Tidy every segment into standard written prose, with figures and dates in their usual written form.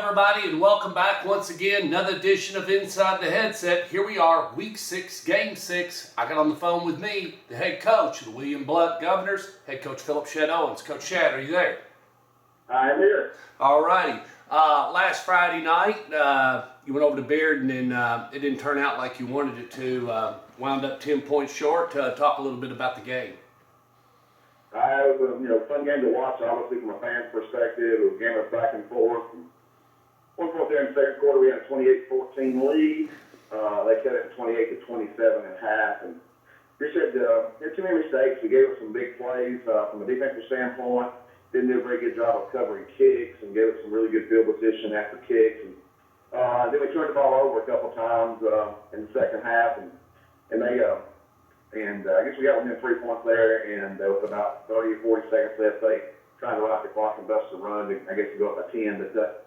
everybody, and welcome back once again. Another edition of Inside the Headset. Here we are, Week 6, Game 6. I got on the phone with me, the head coach of the William Blount Governors, head coach Philip Shadowens. Coach Shad, are you there? I'm here. All righty. Last Friday night, you went over to Bearden, and it didn't turn out like you wanted it to. Wound up 10 points short. Talk a little bit about the game. It was a fun game to watch, obviously, from a fan's perspective. It was a game of back and forth. One point there in the second quarter, we had a 28-14 lead. They cut it to 28-27 at half. And we had too many mistakes. We gave up some big plays from a defensive standpoint. Didn't do a very good job of covering kicks and gave us some really good field position after kicks. And then we turned the ball over a couple times in the second half. And I guess we got within 3 points there, and with about 30 or 40 seconds left, they trying to ride the clock and bust the run, I guess, to go up by 10. But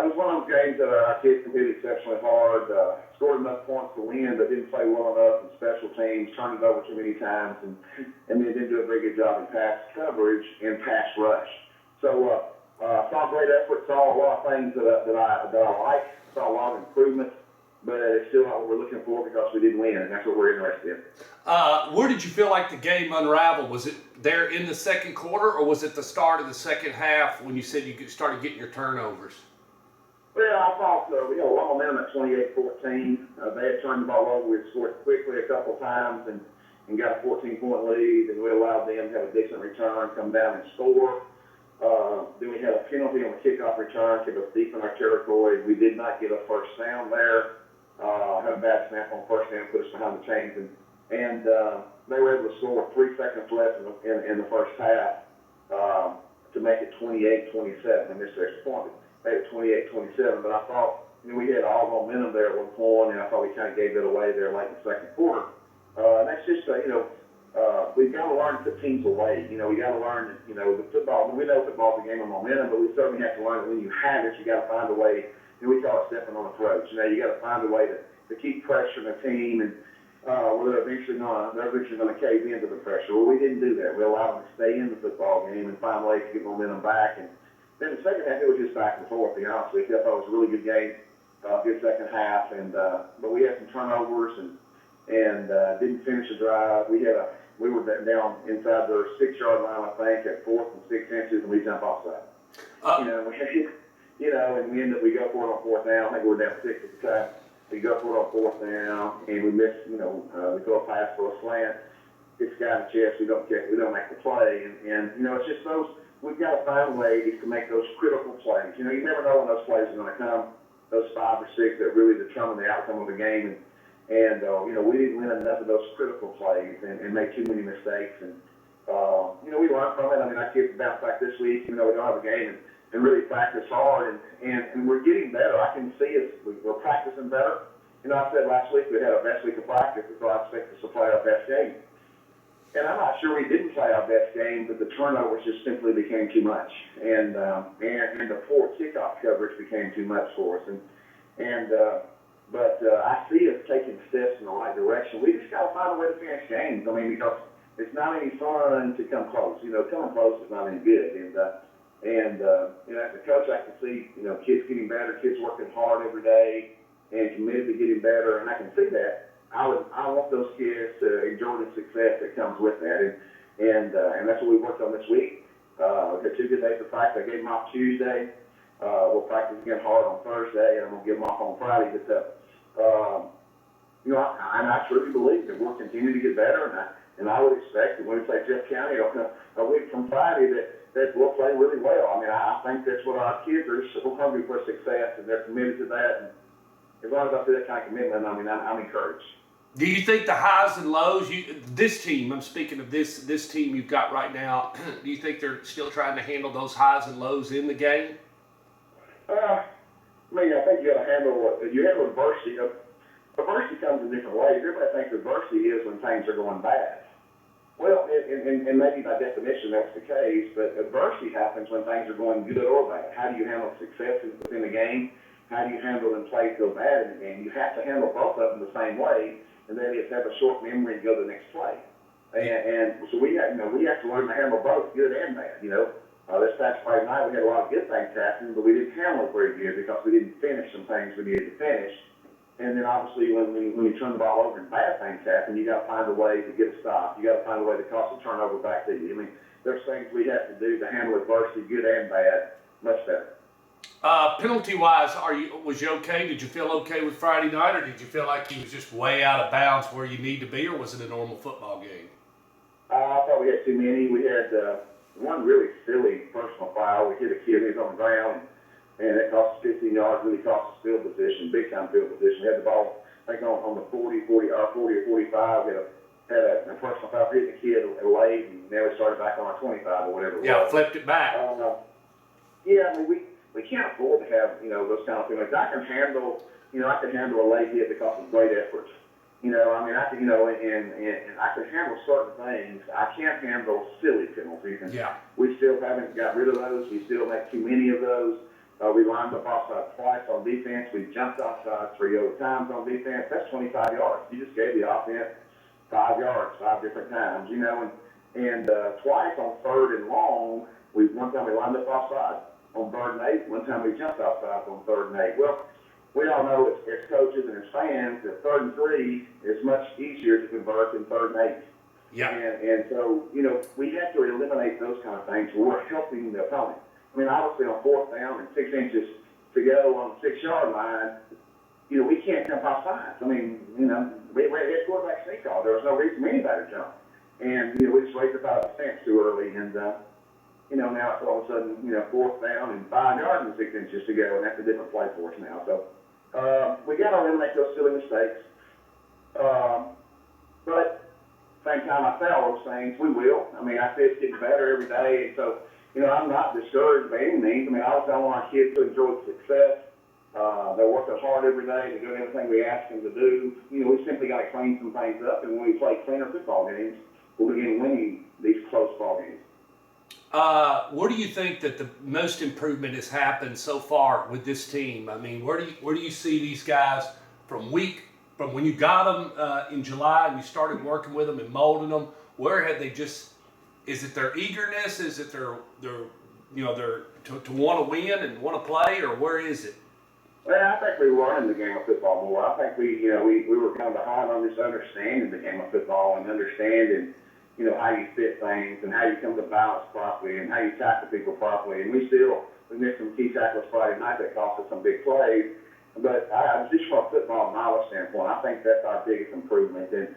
it was one of those games that our kids competed exceptionally hard, scored enough points to win, but didn't play well enough in special teams, turned it over too many times, and then didn't do a very good job in pass coverage and pass rush. So saw great effort, saw a lot of things that I like, saw a lot of improvements. But it's still not what we're looking for because we didn't win, and that's what we're interested in. Where did you feel like the game unraveled? Was it there in the second quarter, or was it the start of the second half when you said you started getting your turnovers? Well, I thought we had a lot of momentum at 28-14. They had turned the ball over. We had scored quickly a couple times and got a 14-point lead, and we allowed them to have a decent return, come down and score. Then we had a penalty on the kickoff return, kept us deep in our territory. We did not get a first down there. Had a bad snap on first down, put us behind the chains, and they were able to score with 3 seconds left in the first half to make it 28-27 and miss their point. They had 28-27, but I thought we had all momentum there at one point, and I thought we kind of gave it away there late in the second quarter. And that's just we've got to learn to put teams away. We got to learn that the football. We know football's a game of momentum, but we certainly have to learn that when you have it, you got to find a way. We call it stepping on the throats. You got to find a way to keep pressuring the team, and they're eventually going to cave into the pressure. Well, we didn't do that. We allowed them to stay in the football game and find ways to get momentum back. And then the second half, it was just back and forth. To be honest with you, I thought it was a really good game, good second half. And but we had some turnovers and didn't finish the drive. We were down inside their 6-yard line, I think, at 4th and 6 inches, and we jump offside. And we go for it on 4th down. I think we were down 6 at the time. We go for it on 4th down, and we miss, we throw a pass for a slant. Hits the guy in the chest. We don't make the play. And it's just those, we've got to find ways to make those critical plays. You never know when those plays are going to come, those 5 or 6 that really determine the outcome of the game. And we didn't win enough of those critical plays and make too many mistakes. And, we learned from it. I mean, our kids bounced back this week, we don't have a game, and really practice hard. And we're getting better. I can see us. We're practicing better. I said last week we had our best week of practice, so I expect us to play our best game. And I'm not sure we didn't play our best game, but the turnovers just simply became too much. And the poor kickoff coverage became too much for us. But I see us taking steps in the right direction. We just got to find a way to finish games. I mean, because it's not any fun to come close. Coming close is not any good. And as a coach, I can see, kids getting better, kids working hard every day and committed to getting better. And I can see that. I want those kids to enjoy the success that comes with that. And that's what we worked on this week. We had 2 good days of practice. I gave them off Tuesday. We'll practice again hard on Thursday, and I'm going to give them off on Friday. But, I truly believe that we'll continue to get better, and I would expect that when we play Jeff County a week from Friday that we'll play really well. I mean, I think that's what our kids are so hungry for success, and they're committed to that. And as long as I see that kind of commitment, I'm encouraged. Do you think the highs and lows, this team, I'm speaking of this team you've got right now, do you think they're still trying to handle those highs and lows in the game? I think you got to handle adversity. Adversity comes in different ways. Everybody thinks adversity is when things are going bad. Well, and maybe by definition that's the case, but adversity happens when things are going good or bad. How do you handle successes within the game? How do you handle when plays go bad in the game? You have to handle both of them the same way, and then you have to have a short memory and go to the next play. And so we have to learn to handle both good and bad. This past Friday night, we had a lot of good things happening, but we didn't handle it very good because we didn't finish some things we needed to finish. And then obviously when you turn the ball over and bad things happen, you got to find a way to get a stop. You got to find a way to cause a turnover back to you. I mean, there's things we have to do to handle adversity, good and bad, much better. Penalty-wise, was you okay? Did you feel okay with Friday night, or did you feel like he was just way out of bounds where you need to be, or was it a normal football game? I thought we had too many. We had one really silly personal foul. We hit a kid, he was on the ground, and it cost us 15 yards, really cost us field position, big-time field position. We had the ball, I think, on the 40 or 45. We had a personal foul for hitting the kid late, and then we started back on our 25 or whatever it was. Yeah, flipped it back. Yeah, I mean, we can't afford to have, those kind of things. I can handle a late hit because of great effort. I mean, I can, and I can handle certain things. I can't handle silly penalties. And yeah. We still haven't got rid of those. We still make too many of those. We lined up offside twice on defense. We jumped offside 3 other times on defense. That's 25 yards. You just gave the offense 5 yards 5 different times, and twice on 3rd and long, one time we lined up offside on 3rd and 8. One time we jumped offside on 3rd and 8. Well, we all know as coaches and as fans that 3rd and 3 is much easier to convert than 3rd and 8. Yeah. And so, we have to eliminate those kind of things where we're helping the opponent. I mean, obviously on 4th down and 6 inches to go on the 6-yard line, we can't jump off sides. I mean, we had quarterback sneak call. There was no reason for anybody to jump. And, we just raised about the fence too early. And, now it's all of a sudden, 4th down and 5 yards and 6 inches to go. And that's a different play for us now. So, we got to eliminate those silly mistakes. But same time I say all those things, we will. I mean, I say it's getting better every day. And so, I'm not discouraged by any means. I mean, obviously I want our kids to enjoy success. They're working hard every day to do everything we ask them to do. We simply got to clean some things up. And when we play cleaner football games, we'll begin winning these close ball games. Where do you think that the most improvement has happened so far with this team? I mean, where do you see these guys from when you got them in July and you started working with them and molding them? Where have they just? Is it their eagerness? Is it their to want to win and want to play, or where is it? Well, I think we were learning the game of football more. I think we were kind of behind on this understanding the game of football and understanding how you fit things and how you come to balance properly and how you tackle people properly. And we missed some key tackles Friday night that cost us some big plays. But just from a football knowledge standpoint, I think that's our biggest improvement. And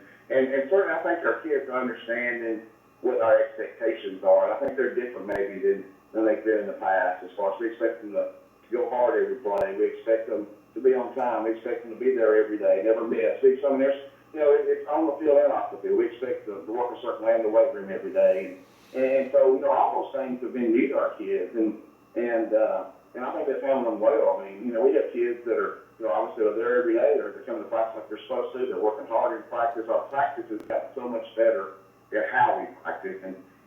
certainly I think our kids are understanding what our expectations are. And I think they're different maybe than they've been in the past as far as we expect them to go hard every play. We expect them to be on time. We expect them to be there every day, never miss. It's on the field and off the field. We expect to work a certain way in the weight room every day. And so, all those things have been new to our kids. And I think they've handled them well. I mean, we have kids that are, obviously they're there every day. They're coming to practice like they're supposed to. They're working hard in practice. Our practice has gotten so much better at how we practice.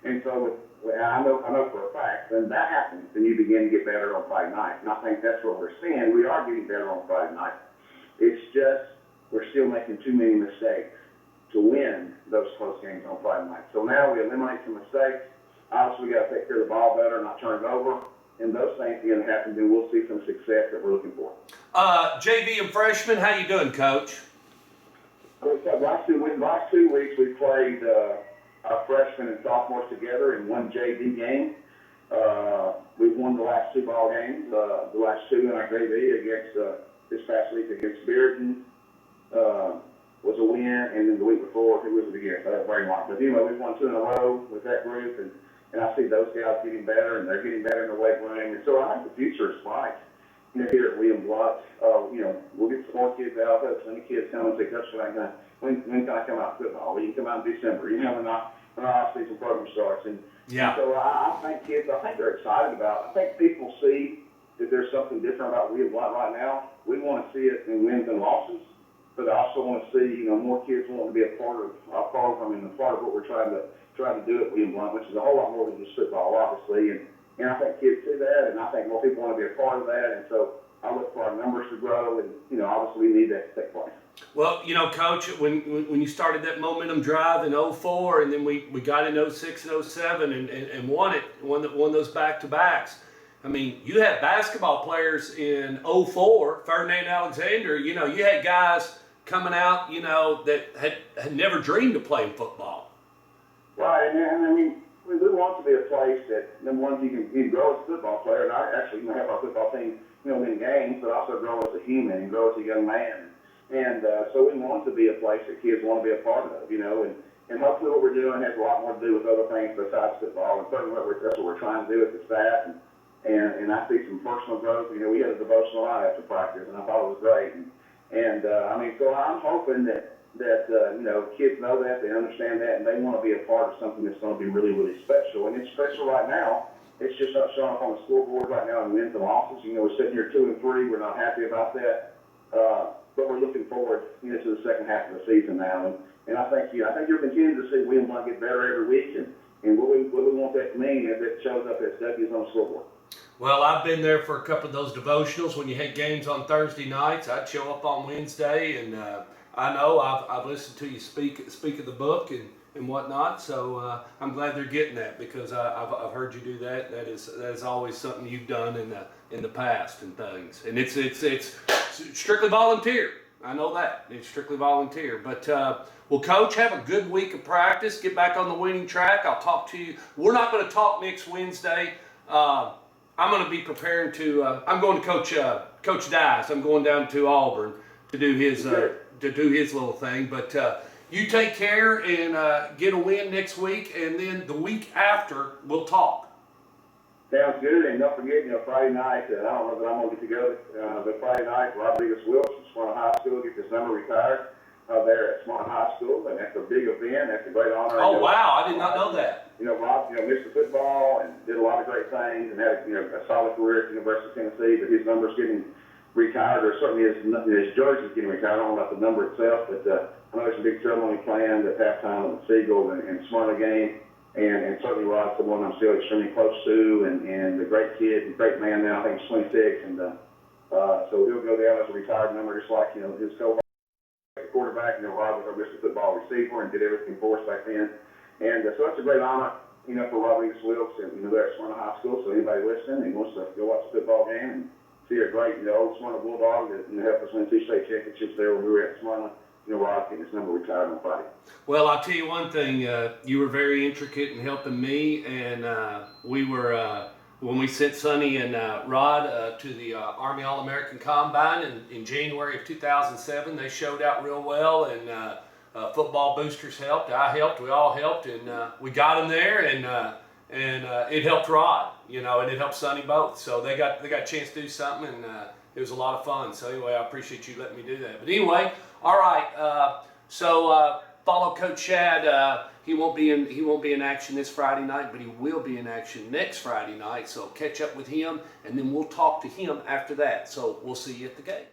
And so I know for a fact, when that happens, then you begin to get better on Friday night. And I think that's what we're seeing. We are getting better on Friday night. It's just we're still making too many mistakes to win those close games on Friday night. So now we eliminate some mistakes. Obviously, we got to take care of the ball better, not turn it over. And those things begin to happen, then we'll see some success that we're looking for. JV and freshman, how you doing, Coach? Last 2 weeks, we played our freshmen and sophomores together in one JV game. We've won the last 2 ball games. The last 2 in our JV against this past week against Bearden was a win, and then the week before it was against Brainlock. But anyway, we've won 2 in a row with that group, and I see those guys getting better, and they're getting better in the weight room. And so I think the future is bright. Here at William Blunt, we'll get some more kids out. There's many kids coming and say, Coach, when can I come out to football? Well, you can come out in December. When our off-season program starts. And so I think they're excited about it. I think people see that there's something different about William Blunt right now. We want to see it in wins and losses, but I also want to see, more kids wanting to be a part of our program and a part of what we're trying to do at William Blunt, which is a whole lot more than just football, obviously. And I think kids see that, and I think more people want to be a part of that. And so I look for our numbers to grow, and obviously we need that to take place. Well, Coach, when you started that momentum drive in 04, and then we got in 06 and 07 and won those back-to-backs. I mean, you had basketball players in 04, Ferdinand Alexander. You had guys coming out, that had never dreamed of playing football. Right, and I mean, we want to be a place that, number one, you can grow as a football player, and I actually have our football team, win games, but also grow as a human and grow as a young man. And so we want to be a place that kids want to be a part of, and hopefully what we're doing has a lot more to do with other things besides football, and certainly that's what we're trying to do with the staff. And I see some personal growth. We had a devotional line after practice, and I thought it was great. And I mean, so I'm hoping that kids know that, they understand that, and they want to be a part of something that's going to be really, really special. And it's special right now. It's just not showing up on the scoreboard right now in wins and losses. We're sitting here 2-3. We're not happy about that. But we're looking forward, to the second half of the season now, and I think you'll continue to see William Blount get better every week, and what we want that to mean is it shows up as W's on the scoreboard. Well, I've been there for a couple of those devotionals when you had games on Thursday nights. I'd show up on Wednesday, and I know I've listened to you speak of the book and whatnot. So I'm glad they're getting that, because I've heard you do that. That is always something you've done in the past and things, and it's strictly volunteer. I know that it's strictly volunteer. But well, Coach, have a good week of practice. Get back on the winning track. I'll talk to you. We're not going to talk next Wednesday. I'm going to be preparing to. I'm going to Coach Dice. I'm going down to Auburn to do his little thing. But you take care and get a win next week, and then the week after we'll talk. Sounds good, and don't forget, Friday night, I don't know that I'm going to get to go, but Friday night, Rodriguez Wilkes from Smyrna High School gets his number retired there at Smyrna High School, and that's a big event. That's a great honor. Oh, wow, I did not know that. Rob, missed the football and did a lot of great things and had, a solid career at the University of Tennessee, but his number's getting retired, or certainly his jersey's getting retired. I don't know about the number itself, but I know there's a big ceremony planned at halftime of the Seagull and Smyrna game. And certainly Rod's the one I'm still extremely close to, and a great kid, and great man now. I think he's 26, and so he'll go down as a retired number, just like his co-host, quarterback. Rod was our Mr. Football receiver and did everything for us back then. And so that's a great honor, for Rodriguez Wilkes, and there at Smyrna High School. So anybody listening and wants to go watch the football game and see a great, old Smyrna Bulldog that helped us win 2 state championships there when we were at Smyrna. Rod getting his number retired on Friday. Well, I'll tell you one thing. You were very intricate in helping me, and we were when we sent Sonny and Rod to the Army All-American Combine in January of 2007. They showed out real well, and football boosters helped. I helped. We all helped, and we got them there, and it helped Rod, and it helped Sonny both. So they got a chance to do something, and it was a lot of fun. So anyway, I appreciate you letting me do that. But anyway, all right. So follow Coach Shad. He won't be in action this Friday night, but he will be in action next Friday night. So catch up with him, and then we'll talk to him after that. So we'll see you at the game.